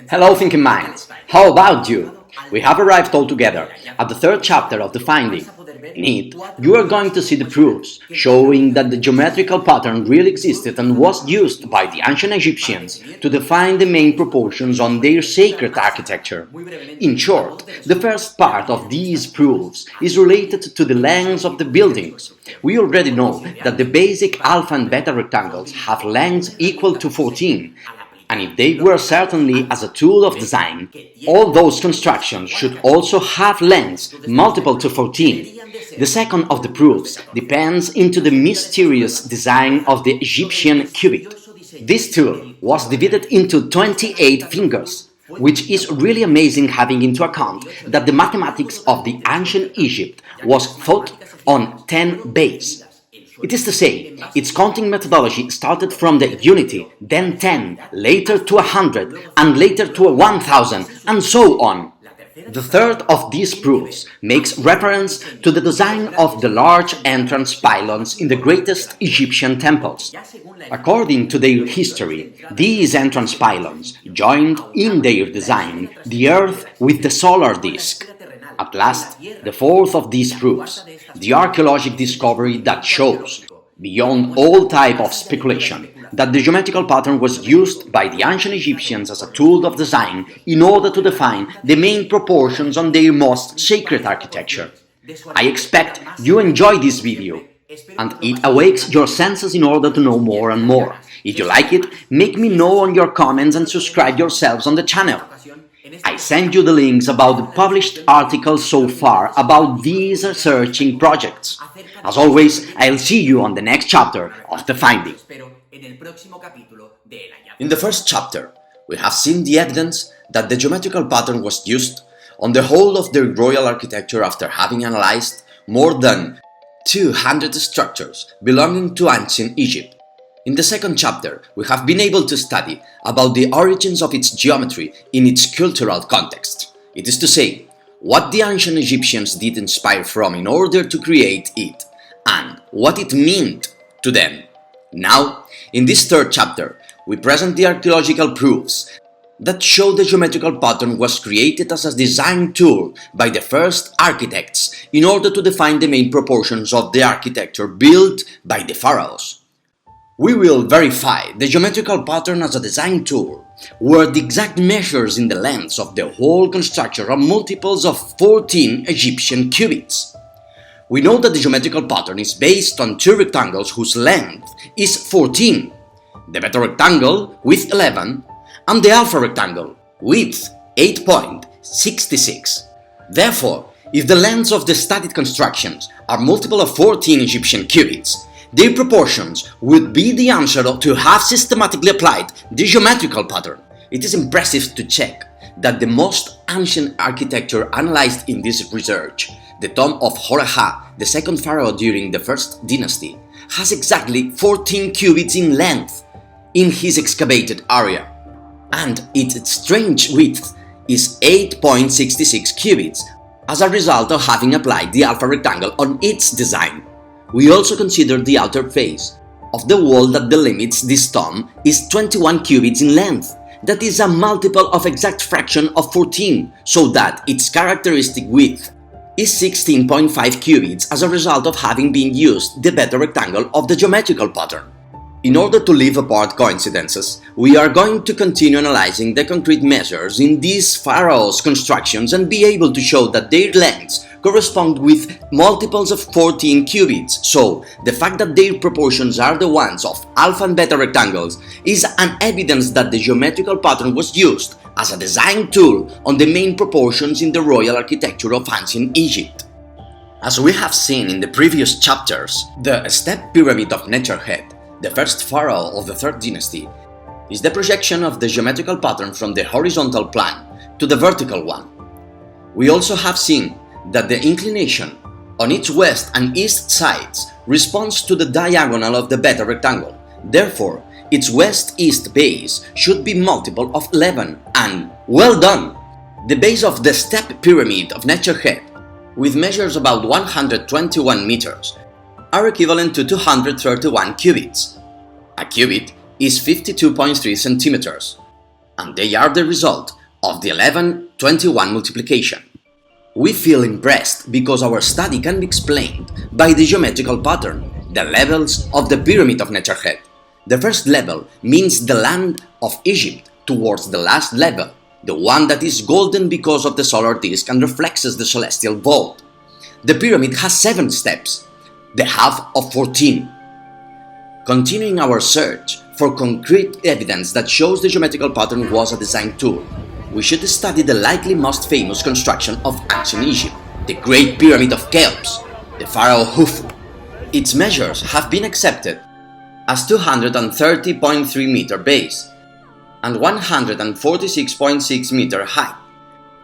Hello thinking minds, how about you? We have arrived all together at the third chapter of the finding. In it, you are going to see the proofs showing that the geometrical pattern really existed and was used by the ancient Egyptians to define the main proportions on their sacred architecture. In short, the first part of these proofs is related to the lengths of the buildings. We already know that the basic alpha and beta rectangles have lengths equal to 14, and if they were certainly as a tool of design, all those constructions should also have lengths multiple to 14. The second of the proofs depends into the mysterious design of the Egyptian cubit. This tool was divided into 28 fingers, which is really amazing having into account that the mathematics of the ancient Egypt was thought on 10 base. It is to say, its counting methodology started from the unity, then 10, later to 100, and later to 1000, and so on. The third of these proofs makes reference to the design of the large entrance pylons in the greatest Egyptian temples. According to their history, these entrance pylons joined in their design the Earth with the solar disk. At last, the fourth of these proofs, the archaeological discovery that shows, beyond all type of speculation, that the geometrical pattern was used by the ancient Egyptians as a tool of design in order to define the main proportions on their most sacred architecture. I expect you enjoy this video, and it awakes your senses in order to know more and more. If you like it, make me know on your comments and subscribe yourselves on the channel. I send you the links about the published articles so far about these searching projects. As always, I'll see you on the next chapter of the finding. In the first chapter, we have seen the evidence that the geometrical pattern was used on the whole of the royal architecture after having analyzed more than 200 structures belonging to ancient Egypt. In the second chapter, we have been able to study about the origins of its geometry in its cultural context. It is to say, what the ancient Egyptians did inspire from in order to create it, and what it meant to them. Now, in this third chapter, we present the archaeological proofs that show the geometrical pattern was created as a design tool by the first architects in order to define the main proportions of the architecture built by the pharaohs. We will verify the geometrical pattern as a design tool, where the exact measures in the lengths of the whole construction are multiples of 14 Egyptian cubits. We know that the geometrical pattern is based on two rectangles whose length is 14, the beta rectangle with 11 and the alpha rectangle with 8.66. Therefore, if the lengths of the studied constructions are multiple of 14 Egyptian cubits, their proportions would be the answer to have systematically applied the geometrical pattern. It is impressive to check that the most ancient architecture analyzed in this research, the tomb of Horeha, the second pharaoh during the first dynasty, has exactly 14 cubits in length in his excavated area, and its strange width is 8.66 cubits as a result of having applied the alpha rectangle on its design. We also consider the outer face of the wall that delimits this tomb is 21 cubits in length. That is a multiple of exact fraction of 14, so that its characteristic width is 16.5 cubits as a result of having been used the beta rectangle of the geometrical pattern. In order to leave apart coincidences, we are going to continue analyzing the concrete measures in these pharaohs' constructions and be able to show that their lengths correspond with multiples of 14 cubits, so the fact that their proportions are the ones of alpha and beta rectangles is an evidence that the geometrical pattern was used as a design tool on the main proportions in the royal architecture of ancient Egypt. As we have seen in the previous chapters, the step pyramid of Neterhet, the first pharaoh of the third dynasty, is the projection of the geometrical pattern from the horizontal plane to the vertical one. We also have seen that the inclination on its west and east sides responds to the diagonal of the beta rectangle. Therefore, its west-east base should be multiple of 11, and well done! The base of the step pyramid of Neterhet, with measures about 121 meters, are equivalent to 231 cubits. A cubit is 52.3 centimeters. and they are the result of the 11-21 multiplication. We feel impressed because our study can be explained by the geometrical pattern, the levels of the pyramid of Necherhet. The first level means the land of Egypt towards the last level, the one that is golden because of the solar disk and reflects the celestial vault. The pyramid has 7 steps, the half of 14. Continuing our search for concrete evidence that shows the geometrical pattern was a design tool, we should study the likely most famous construction of ancient Egypt, the Great Pyramid of Cheops, the Pharaoh Khufu. Its measures have been accepted as 230.3 meter base and 146.6 meter height,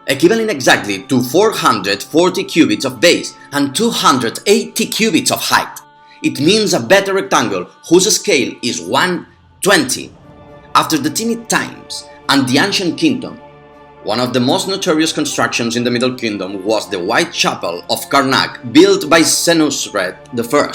equivalent exactly to 440 cubits of base and 280 cubits of height. It means a better rectangle whose scale is 1/20. After the Timid times and the Ancient Kingdom, one of the most notorious constructions in the Middle Kingdom was the White Chapel of Karnak, built by Senusret I.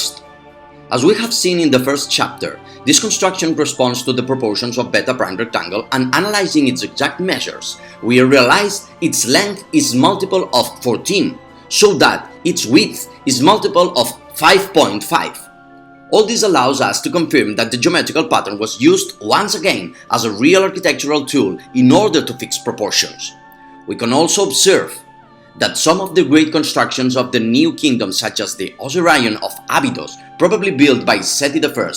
As we have seen in the first chapter, this construction corresponds to the proportions of beta prime rectangle, and analyzing its exact measures, we realize its length is multiple of 14, so that its width is multiple of 5.5. All this allows us to confirm that the geometrical pattern was used once again as a real architectural tool in order to fix proportions. We can also observe that some of the great constructions of the New Kingdom, such as the Osirion of Abydos, probably built by Seti I,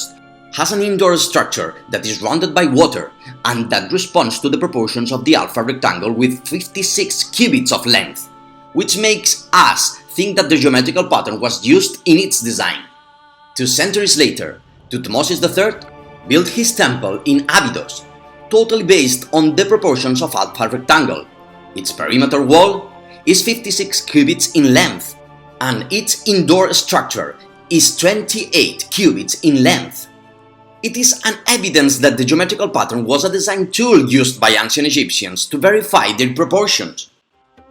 has an indoor structure that is rounded by water and that responds to the proportions of the alpha rectangle with 56 cubits of length, which makes us think that the geometrical pattern was used in its design. 2 centuries later, Thutmose III built his temple in Abydos, totally based on the proportions of alpha rectangle. Its perimeter wall is 56 cubits in length, and its indoor structure is 28 cubits in length. It is an evidence that the geometrical pattern was a design tool used by ancient Egyptians to verify their proportions.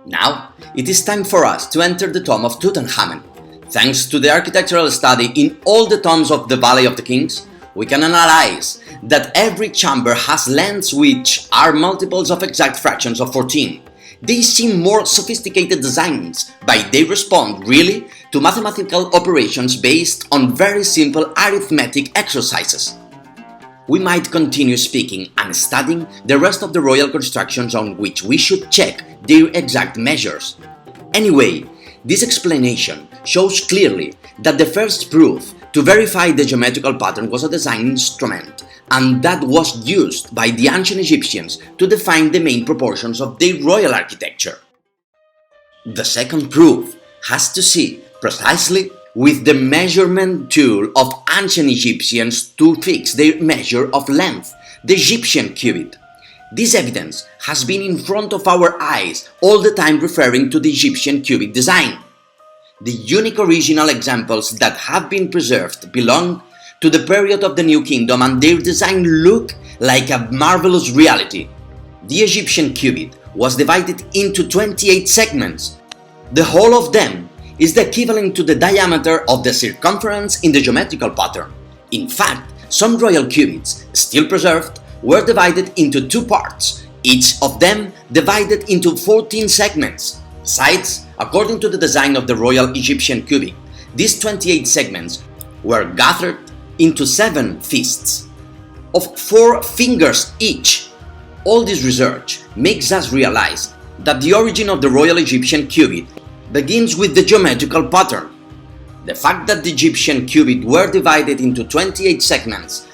Now, it is time for us to enter the tomb of Tutankhamen. Thanks to the architectural study in all the tombs of the Valley of the Kings, we can analyze that every chamber has lengths which are multiples of exact fractions of 14. They seem more sophisticated designs, but they respond really to mathematical operations based on very simple arithmetic exercises. We might continue speaking and studying the rest of the royal constructions on which we should check their exact measures. Anyway, this explanation shows clearly that the first proof to verify the geometrical pattern was a design instrument, and that was used by the ancient Egyptians to define the main proportions of their royal architecture. The second proof has to see precisely with the measurement tool of ancient Egyptians to fix their measure of length, the Egyptian cubit. This evidence has been in front of our eyes all the time, referring to the Egyptian cubit design. The unique original examples that have been preserved belong to the period of the New Kingdom, and their design look like a marvelous reality. The Egyptian cubit was divided into 28 segments. The whole of them is the equivalent to the diameter of the circumference in the geometrical pattern. In fact, some royal cubits, still preserved, were divided into 2 parts, each of them divided into 14 segments. Besides, according to the design of the royal Egyptian cubit, these 28 segments were gathered into 7 fists of 4 fingers each. All this research makes us realize that the origin of the royal Egyptian cubit begins with the geometrical pattern. The fact that the Egyptian cubit were divided into 28 segments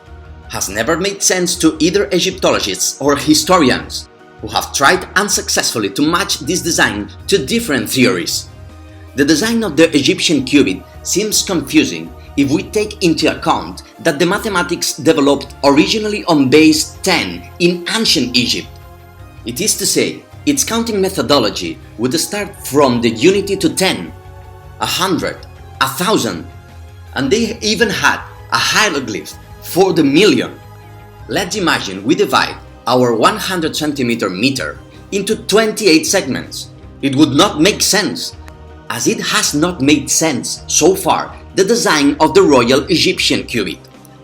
has never made sense to either Egyptologists or historians, who have tried unsuccessfully to match this design to different theories. The design of the Egyptian cubit seems confusing if we take into account that the mathematics developed originally on base 10 in ancient Egypt. It is to say, its counting methodology would start from the unity to 10, 100, 1,000, and they even had a hieroglyph for the million. Let's imagine we divide our 100 centimeter meter into 28 segments. It would not make sense, as it has not made sense so far the design of the royal Egyptian cubit.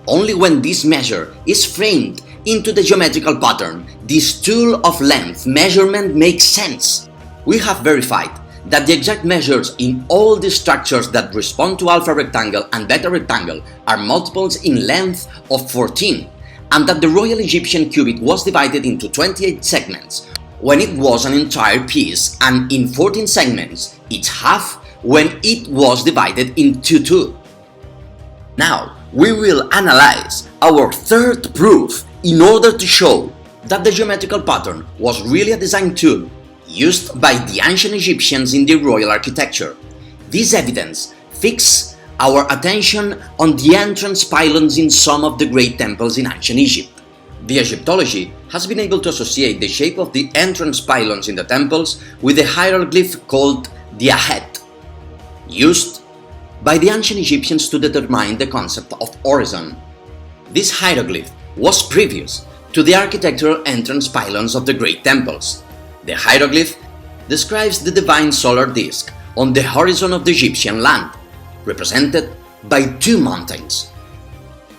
Only when this measure is framed into the geometrical pattern, this tool of length measurement makes sense. We have verified that the exact measures in all the structures that respond to alpha rectangle and beta rectangle are multiples in length of 14, and that the Royal Egyptian cubit was divided into 28 segments when it was an entire piece, and in 14 segments, each half, when it was divided into two. Now, we will analyze our third proof in order to show that the geometrical pattern was really a design tool used by the ancient Egyptians in their royal architecture. This evidence fixes our attention on the entrance pylons in some of the great temples in ancient Egypt. The Egyptology has been able to associate the shape of the entrance pylons in the temples with the hieroglyph called the ahet, used by the ancient Egyptians to determine the concept of horizon. This hieroglyph was previous to the architectural entrance pylons of the great temples. The hieroglyph describes the divine solar disk on the horizon of the Egyptian land, represented by two mountains.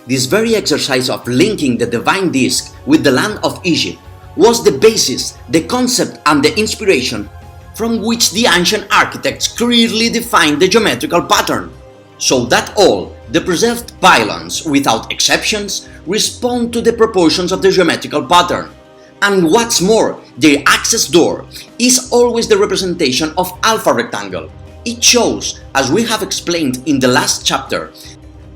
This very exercise of linking the divine disk with the land of Egypt was the basis, the concept and the inspiration from which the ancient architects clearly defined the geometrical pattern, so that all the preserved pylons, without exceptions, respond to the proportions of the geometrical pattern. And what's more, their access door is always the representation of alpha rectangle. It shows, as we have explained in the last chapter,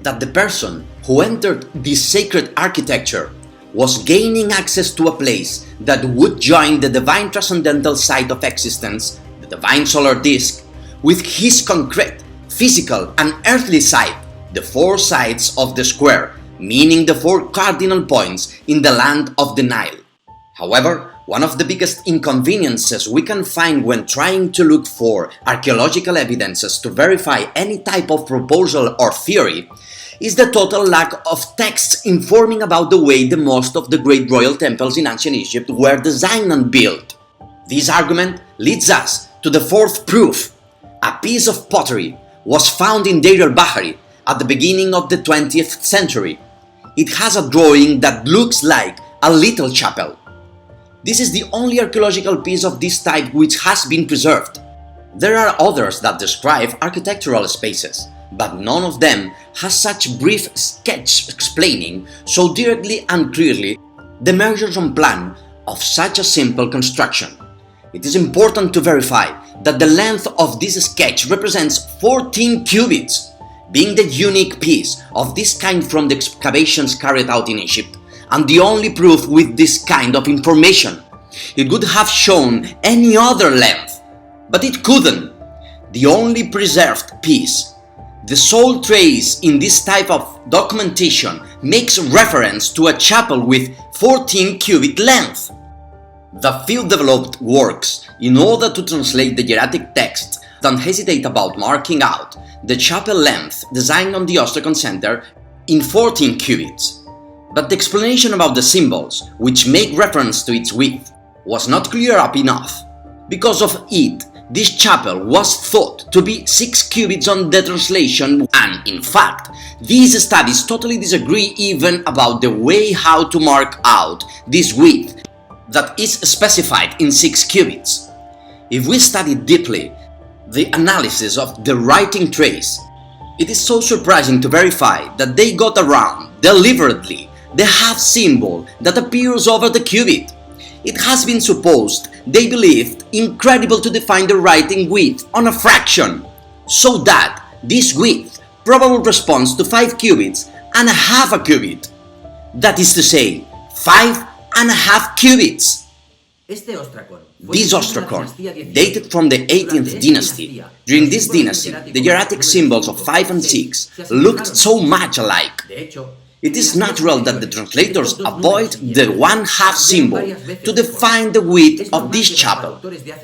that the person who entered this sacred architecture was gaining access to a place that would join the divine transcendental side of existence, the divine solar disk, with his concrete, physical and earthly side, the four sides of the square, meaning the four cardinal points in the land of the Nile. However, one of the biggest inconveniences we can find when trying to look for archaeological evidences to verify any type of proposal or theory is the total lack of texts informing about the way the most of the great royal temples in ancient Egypt were designed and built. This argument leads us to the fourth proof. A piece of pottery was found in Deir el-Bahari at the beginning of the 20th century. It has a drawing that looks like a little chapel. This is the only archaeological piece of this type which has been preserved. There are others that describe architectural spaces, but none of them has such brief sketch explaining so directly and clearly the measures and plan of such a simple construction. It is important to verify that the length of this sketch represents 14 cubits, being the unique piece of this kind from the excavations carried out in Egypt, and the only proof with this kind of information. It would have shown any other length, but it couldn't. The only preserved piece, the sole trace in this type of documentation, makes reference to a chapel with 14 cubit length. The field developed works in order to translate the hieratic text. Don't hesitate about marking out the chapel length designed on the Ostracon Center in 14 cubits. But the explanation about the symbols, which make reference to its width, was not clear up enough. Because of it, this chapel was thought to be 6 cubits on the translation, and in fact, these studies totally disagree even about the way how to mark out this width that is specified in 6 cubits. If we study deeply the analysis of the writing trace, it is so surprising to verify that they got around, deliberately, the half symbol that appears over the cubit. It has been supposed they believed incredible to define the writing width on a fraction, so that this width probably corresponds to 5 cubits and a half a cubit. That is to say, 5.5 cubits. This ostracon, dated from the 18th dynasty, during this dynasty, the hieratic symbols of 5 and 6 looked so much alike. It is natural that the translators avoid the 1/2 symbol to define the width of this chapel,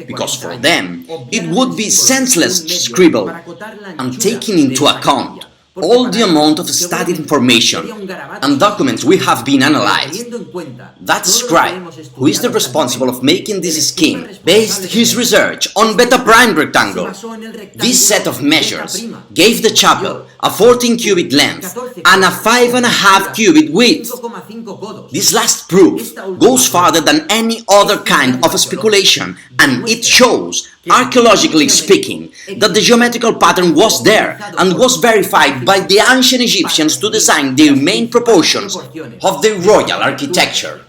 because for them it would be senseless scribble, and taking into account all the amount of studied information and documents we have been analyzed. That scribe, who is the responsible of making this scheme, based his research on beta prime rectangle. This set of measures gave the chapel a 14 cubit length, and a 5.5 cubit width. This last proof goes farther than any other kind of speculation, and it shows, archaeologically speaking, that the geometrical pattern was there and was verified by the ancient Egyptians to design their main proportions of their royal architecture.